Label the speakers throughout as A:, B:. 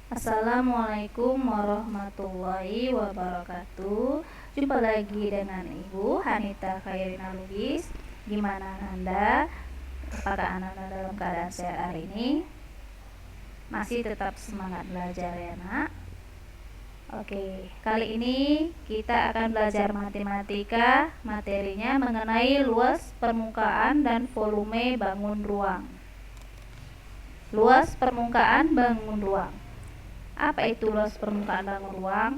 A: Assalamualaikum warahmatullahi wabarakatuh. Jumpa lagi dengan Ibu Hanita Khairina Lubis. Gimana Anda? Apakah Anda dalam keadaan sehat hari ini? Masih tetap semangat belajar ya nak? Oke, kali ini kita akan belajar matematika. Materinya mengenai luas permukaan dan volume bangun ruang. Luas permukaan bangun ruang. Apa itu luas permukaan bangun ruang?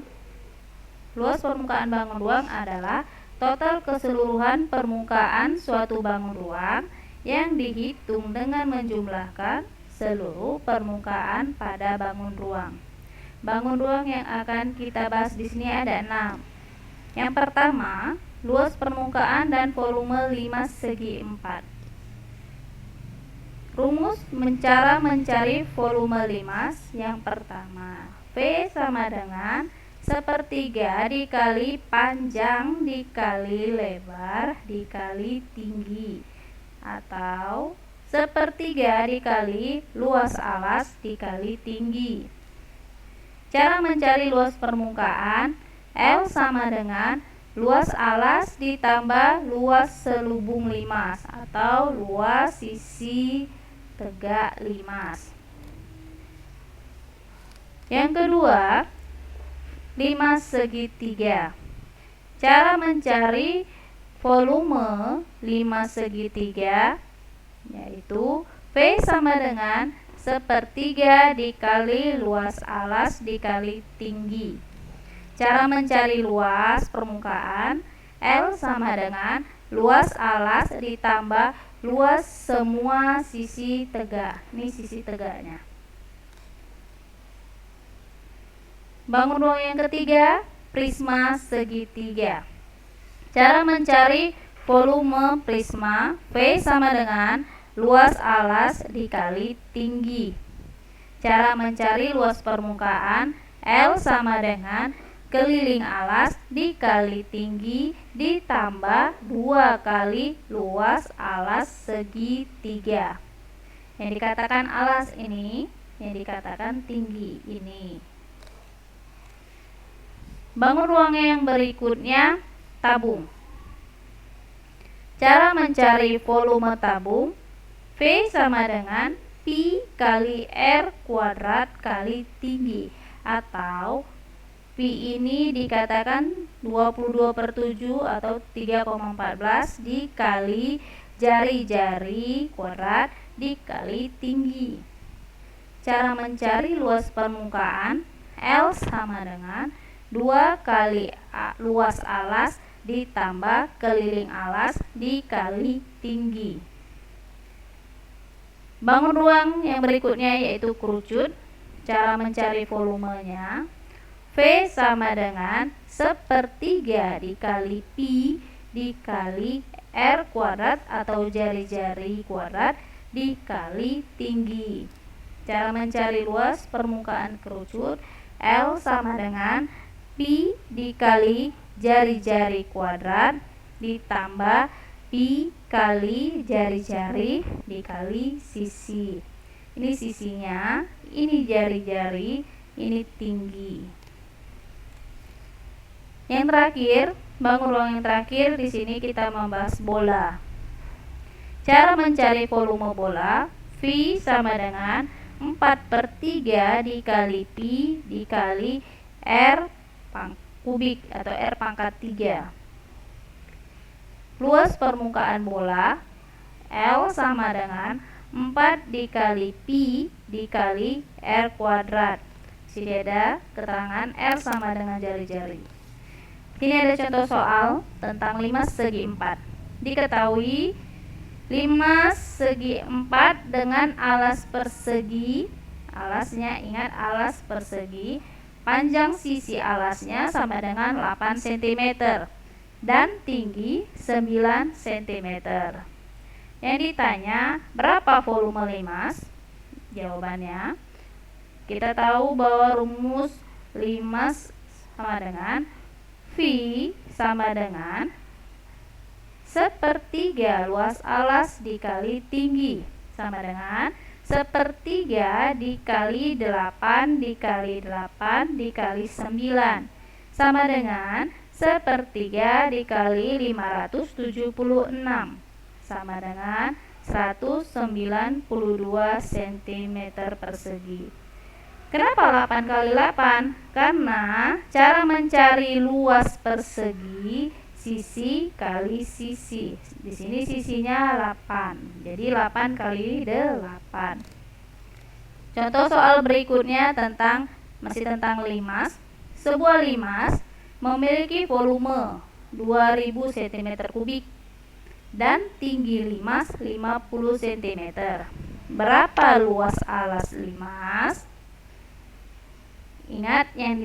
A: Luas permukaan bangun ruang adalah total keseluruhan permukaan suatu bangun ruang yang dihitung dengan menjumlahkan seluruh permukaan pada bangun ruang. Bangun ruang yang akan kita bahas di sini ada 6. Yang pertama, luas permukaan dan volume 5 segi 4. Rumus cara mencari volume limas yang pertama, V sama dengan sepertiga dikali panjang dikali lebar dikali tinggi, atau sepertiga dikali luas alas dikali tinggi. Cara mencari luas permukaan, L sama dengan luas alas ditambah luas selubung limas atau luas sisi tegak limas. Yang kedua, limas segitiga. Cara mencari volume limas segitiga yaitu V sama dengan sepertiga dikali luas alas dikali tinggi. Cara mencari luas permukaan, L sama dengan luas alas ditambah luas semua sisi tegak. Ini sisi tegaknya. Bangun ruang yang ketiga, prisma segitiga. Cara mencari volume prisma, V sama dengan luas alas dikali tinggi. Cara mencari luas permukaan, L sama dengan keliling alas dikali tinggi ditambah 2 kali luas alas segitiga. Yang dikatakan alas ini, yang dikatakan tinggi ini. Bangun ruang yang berikutnya, tabung. Cara mencari volume tabung, V sama dengan Pi kali R kuadrat kali tinggi, atau Pi ini dikatakan 22/7 atau 3,14 dikali jari-jari kuadrat dikali tinggi. Cara mencari luas permukaan, L sama dengan 2 kali luas alas ditambah keliling alas dikali tinggi. Bangun ruang yang berikutnya yaitu kerucut. Cara mencari volumenya, V sama dengan sepertiga dikali Pi dikali R kuadrat atau jari-jari kuadrat dikali tinggi. Cara mencari luas permukaan kerucut, L sama dengan Pi dikali jari-jari kuadrat ditambah Pi kali jari-jari dikali sisi. Ini sisinya, ini jari-jari, ini tinggi. Yang terakhir, bangun ruang yang terakhir di sini kita membahas bola. Cara mencari volume bola, V sama dengan 4/3 dikali Pi dikali R kubik atau R pangkat 3. Luas permukaan bola, L sama dengan 4 dikali Pi dikali R kuadrat. Sini ada keterangan R sama dengan jari-jari. Ini ada contoh soal tentang limas segi 4. Diketahui limas segi 4 dengan alas persegi, alasnya ingat alas persegi, panjang sisi alasnya sama dengan 8 cm dan tinggi 9 cm. Yang ditanya berapa volume limas? Jawabannya, kita tahu bahwa rumus limas sama dengan V sama dengan sepertiga luas alas dikali tinggi sama dengan 1/3 dikali 8 dikali 8 dikali 9 sama dengan 1/3 dikali 576 sama dengan 192 cm persegi. Kenapa 8 kali 8? Karena cara mencari luas persegi sisi kali sisi. Di sini sisinya 8. Jadi 8 kali 8. Contoh soal berikutnya masih tentang limas. Sebuah limas memiliki volume 2000 cm3 dan tinggi limas 50 cm. Berapa luas alas limas? Ingat yang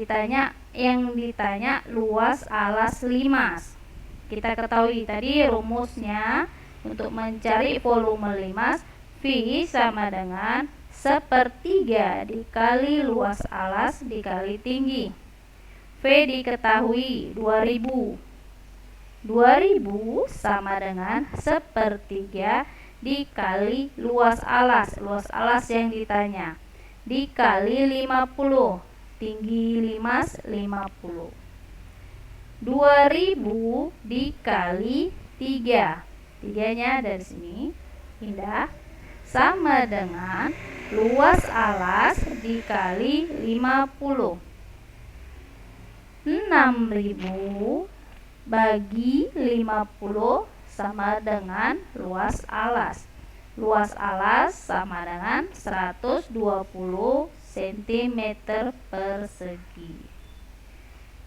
A: ditanya luas alas limas. Kita ketahui tadi rumusnya untuk mencari volume limas, V sama dengan 1/3 dikali luas alas dikali tinggi. V diketahui 2000. 2000 sama dengan 1/3 dikali luas alas. Luas alas yang ditanya dikali 50. Tinggi limas 50. 2000 dikali 3. 3-nya dari sini. Indah. Sama dengan luas alas dikali 50. 6000 bagi 50 sama dengan luas alas. Luas alas sama dengan 120 cm persegi.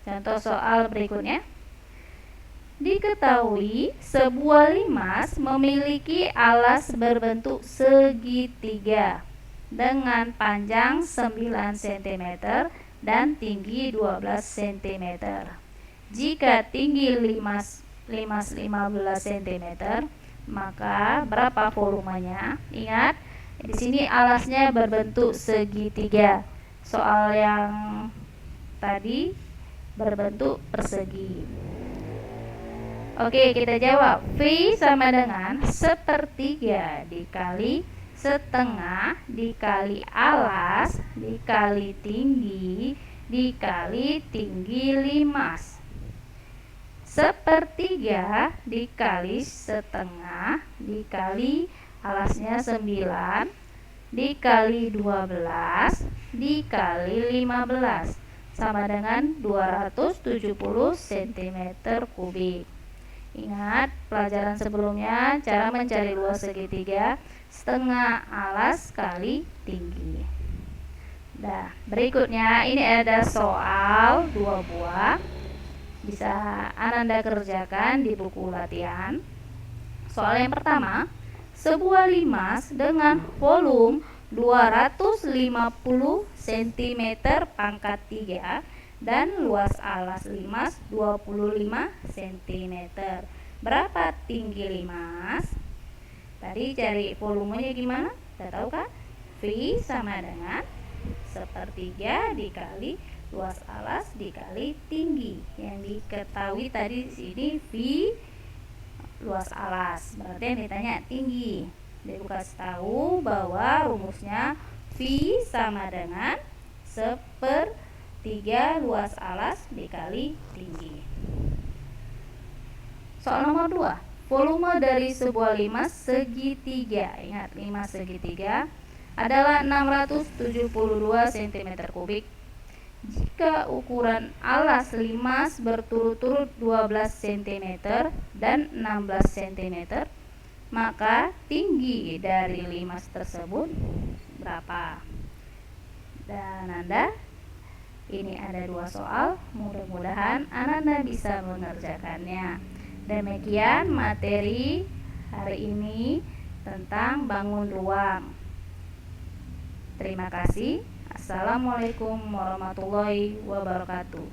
A: Contoh soal berikutnya. Diketahui sebuah limas memiliki alas berbentuk segitiga dengan panjang 9 cm dan tinggi 12 cm. Jika tinggi limas 15 cm, maka berapa volumenya? Ingat, di sini alasnya berbentuk segitiga. Soal yang tadi berbentuk persegi. Oke, kita jawab. V sama dengan 1/3 dikali setengah dikali alas dikali tinggi dikali tinggi limas. 1/3 dikali setengah dikali alasnya 9 dikali 12 dikali 15 sama dengan 270 cm3. Ingat pelajaran sebelumnya, cara mencari luas segitiga setengah alas kali tinggi. Nah, berikutnya ini ada soal 2 buah. Bisa Ananda kerjakan di buku latihan. Soal yang pertama, sebuah limas dengan volume 250 cm pangkat 3 dan luas alas limas 25 cm. Berapa tinggi limas? Tadi cari volumenya gimana? Kita tahu kan? V sama dengan 1/3 dikali luas alas dikali tinggi. Yang diketahui tadi di sini V luas alas. Berarti yang ditanya tinggi. Dia kasih tahu bahwa rumusnya V sama dengan 1/3 luas alas dikali tinggi. Soal nomor 2. Volume dari sebuah limas segitiga. Ingat, limas segitiga adalah 672 cm3. Jika ukuran alas limas berturut-turut 12 cm dan 16 cm, maka tinggi dari limas tersebut berapa? Dan Ananda, ini ada 2 soal, mudah-mudahan Ananda bisa mengerjakannya. Demikian materi hari ini tentang bangun ruang. Terima kasih. Assalamualaikum warahmatullahi wabarakatuh.